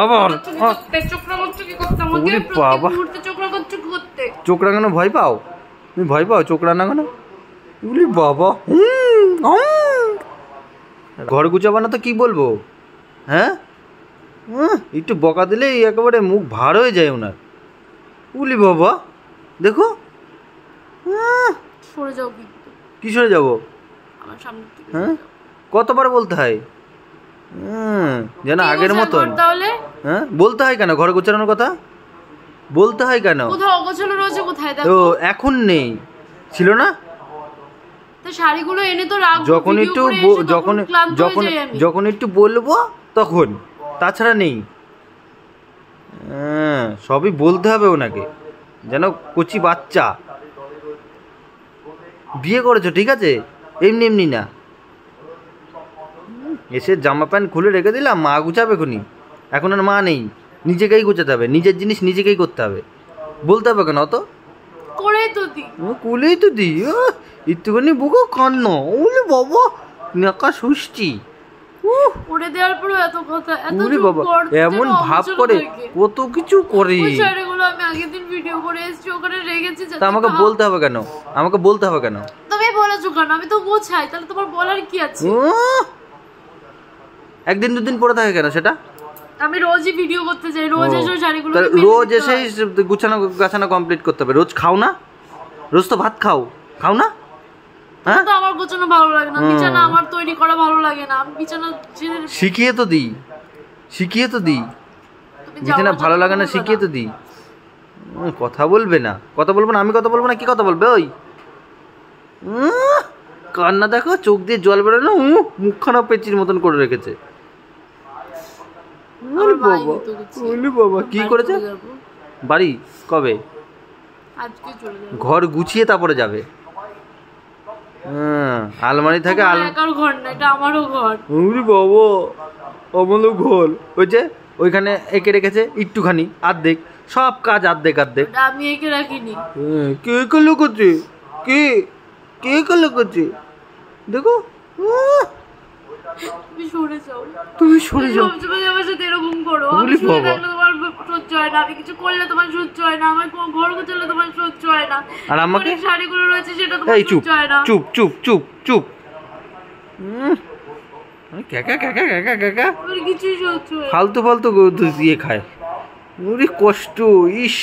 আবার চোখ রাঙানো ভয় পাও? তুমি ভয় পাও চোখ রাঙানো? বলি বাবা, ঘর গুছাবো না তো কি বলবো? হ্যাঁ, একটু বকা দিলেই একেবারে মুখ ভার হয়ে যায় ওনার। বলি বাবা দেখো, কি সরে যাবো? হ্যাঁ, কতবার বলতে হয়? যেন আগের মতন। হ্যাঁ, বলতে হয় কেন ঘর গোছানোর কথা? বলতে হয় কেন? তো এখন নেই, ছিল না? যখন একটু যখন একটু বলবো তখন, তাছাড়া নেই। সবই বলতে হবে ওনাকে, যেন কচি বাচ্চা। বিয়ে করেছো ঠিক আছে, এমনি এমনি না। এসে জামা প্যান্ট খুলে রেখে দিলাম, মা গুছাবে খুনি। এখন আর মা নেই, নিজেকেই গুছাতে হবে, নিজের জিনিস নিজেকেই করতে হবে। বলতে হবে কেন? অত কুলেই তো দি একটুখানি বুকো কান্ন। ওলে বাবা নাকা সুষ্টি, এমন ভাব করে, কত কিছু করে। আমাকে বলতে হবে কেন? আমাকে বলতে হবে কেন? তুমি বলেছো কেন? আমি তো গোছাই, তাহলে তোমার বলার কি আছে? একদিন দুদিন পরে থাকে কেন সেটা? আমি রোজই ভিডিও করতে যাই, রোজ এসে শাড়িগুলো রোজ এসেই গুছানো গাছানো কমপ্লিট করতে হবে। রোজ খাও না? রোজ তো ভাত খাও না? হ্যাঁ, তো আমার গোছানো ভালো লাগে না, বিছানা আমার তৈরি করা ভালো লাগে না। আমি বিছানা শিখিয়ে তো দিই, বিছানা ভালো লাগে না শিখিয়ে তো দিই। কথা বলবে না, কথা বলবো না, আমি কথা বলবো না, কি কথা বলবে? ওই কান্না দেখো, চোখ দিয়ে জল বেরোনো, মুখখানা পেঁচির মতন করে রেখেছে। বাবা কি করেছে? বাড়ি কবে? ঘর গুছিয়ে তারপরে যাবে। আলমারি থাকে, আমারও ঘর। বাবা আমারও ঘর। ওই যে ওইখানে এঁকে রেখেছে একটুখানি, অর্ধেক, সব কাজ অর্ধেক। আমি এঁকে রাখিনি। কে কালো করছে? কে কালো করছে? দেখো, তুমি সরে যাও। আমার সাথে এরকম করো, আমি শুয়ে থাকলে তোমার সহ্য হয় না, আমি কিছু করলে তোমার সহ্য হয় না, আমার ঘর গোছালে তোমার সহ্য হয় না, আর আমাকে শাড়িগুলো রয়েছে সেটা তোমার সহ্য হয় না। চুপ। ফালতু দিয়ে খায়। ওরে কষ্ট, ইস।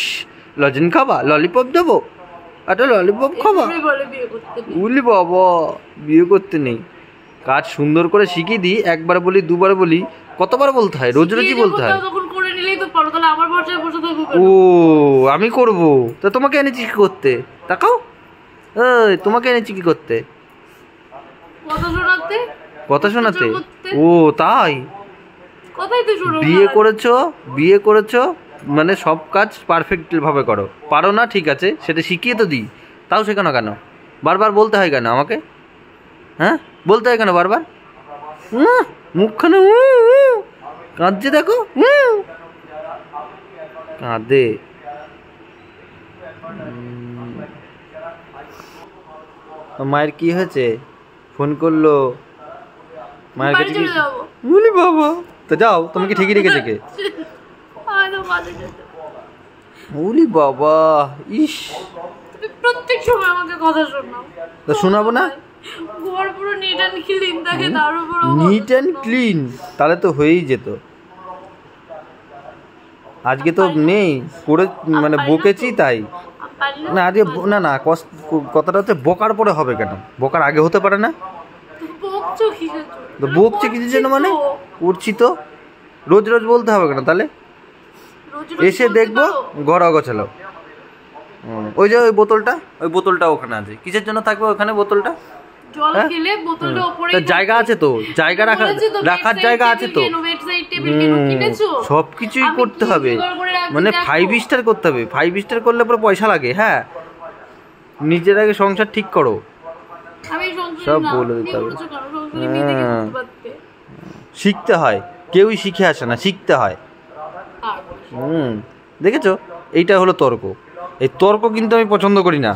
লজেন খাবা? ললিপপ দেবো? একটা ললিপপ খাবা? উলি বাবা, বিয়ে করতে নেই। কাজ সুন্দর করে শিখিয়ে দিই, একবার বলি, দুবার বলি, কতবার বলতে হয়? রোজই বলতে হয়। ও আমি করবো? তা তোমাকে এনেছি কি করতে? তাকাও, তোমাকে এনেছি কি করতে? কথা শোনাতে। ও তাই? বিয়ে করেছো মানে সব কাজ পারফেক্ট ভাবে করো। পারো না ঠিক আছে, সেটা শিখিয়ে তো দিই, তাও শেখানো কেন? বারবার বলতে হয় কেন আমাকে? হ্যাঁ, বলতে হয় কেন বারবার? মুখখানে কাঁদছে দেখো, কাঁদে। মায়ের কি হয়েছে? ফোন করলো, মায়ের কাছে কি? বলি বাবা তো যাও, তুমি কি ঠিকই রেখেছে কে? বলি বাবা, ইস, প্রত্যেক সময় আমাকে কথা শোনাও। তো শোনাবো না? ঘর পুরো নিট এন্ড ক্লিন থাকে, তার উপর নিট এন্ড ক্লিন, তাহলে তো হয়েই যেত। আজকে তো নেই করে, মানে বকেছি তাই না। আজকে না কথাটা হচ্ছে, বকার পরে হবে কেন? বকার আগে হতে পারে না? বকছে কিছু জন্য, মানে করছি তো। রোজ বলতে হবে কেন তাহলে? এসে দেখবো ঘর অগোছালো। ওই যে ওই বোতলটা ওখানে আছে, কিসের জন্য থাকবে ওখানে বোতলটা? জায়গা আছে তো, জায়গা রাখার জায়গা আছে তো। সবকিছুই করতে হবে, মানে 5 স্টার করতে হবে। 5 স্টার করলে পরে পয়সা লাগে। হ্যাঁ, নিজের আগে সংসার ঠিক করো, সব বলে দিতে হবে। শিখতে হয়, কেউই শিখে আসে না, শিখতে হয়। দেখেছো, এইটা হলো তর্ক। এই তর্ক কিন্তু আমি পছন্দ করি না।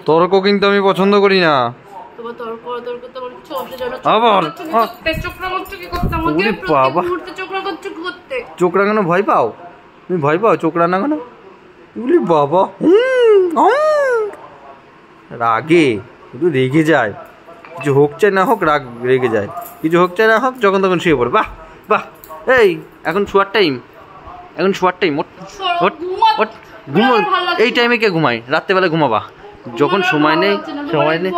তর্ক কিন্তু আমি পছন্দ করি না। আবার বাবা চোখ রাঙানো ভয় পাও? তুমি ভয় পাও চোখ রাঙানো? বলি বাবা রাগে, শুধু রেগে যায়, কিছু হোক চাই না হোক রাগ রেগে যায়, কিছু হোক চাই না হোক যখন তখন শুয়ে পড়ে। বাহ বাহ, এই এখন শোয়ার টাইম, এখন শোয়ার টাইম। ঘুমো, এই টাইমে কে ঘুমায়? রাত্রেবেলা ঘুমাবা যখন সময় নেই, সময় নেই,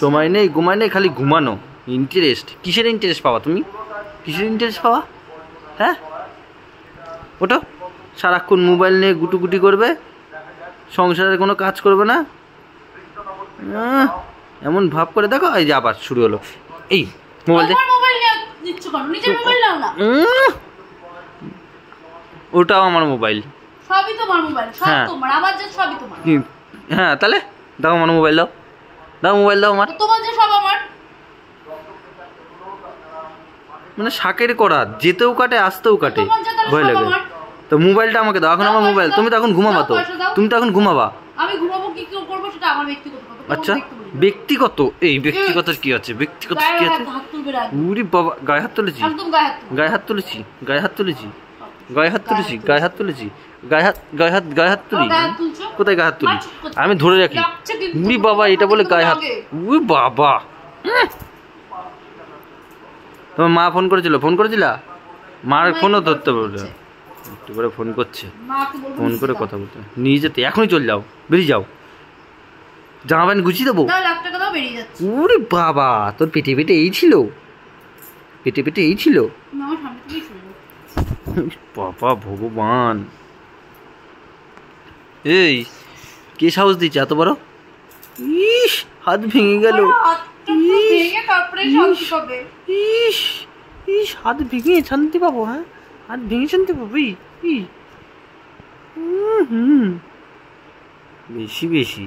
সময় নেই, ঘুমায় নেই, খালি ঘুমানো। ইন্টারেস্ট কিসের ইন্টারেস্ট পাওয়া তুমি? কিসের ইন্টারেস্ট পাওয়া? হ্যাঁ ওটা সারাক্ষণ মোবাইল নিয়ে গুটুগুটি করবে, সংসারের কোনো কাজ করবে না। এমন ভাব করে দেখো, এই যে আবার শুরু হলো। এই মোবাইল ওটাও আমার মোবাইল, সবই তোমার মোবাইল, সব তোমার, আমার যে সবই তোমার। হ্যাঁ তাহলে দাও আমার মোবাইল, দাও দাও মোবাইল দাও আমার। তোমার যে সব আমার, মানে শাকের করা, যেতেও কাটে আসতেও কাটে, ভয় লাগে। তো মোবাইলটা আমাকে দাও, এখন আমার মোবাইল। তুমি তো এখন ঘুমাবা, তো তুমি তো এখন ঘুমাবা। আমি ঘুমাবো, কি করব সেটা আমার ব্যক্তিগত কথা। আচ্ছা ব্যক্তিগত, এই ব্যক্তিগত কি আছে? ব্যক্তিগত কি আছে? উরি বাবা, গায়ে হাত তুলেছি, গায়ে হাত তুলেছি, গায়ে হাত তুলেছি, গায়ে হাত তুলেছি, গায়ে হাত তুলেছি, গায়ে হাত, গায়ে হাত, গায়ে হাত তুলি? কোথায় গায়ে হাত তুলি? আমি ধরে রাখি। উরি বাবা, এটা বলে গায়ে হাত? উরি বাবা, তোমার মা ফোন করেছিল? ফোন করেছিলা? মার ফোনও ধরতে পারবে, একটু করে ফোন করছে, ফোন করে কথা বলতে। নিয়ে যেতে এখনই চলে যাও, বেরিয়ে যাও, জামা প্যান্ট গুছিয়ে দেবো। উরে বাবা, তোর পেটে পেটে এই ছিল? পেটে পেটে এই ছিল? বাবা ভগবান, এই কে সাহস দিচ্ছে এত বড়? ইস হাত ভেঙে গেল, ইস ইস হাত ভেঙে শান্তি পাবো? হ্যাঁ হাত ভেঙে শান্তি পাবো? বেশি বেশি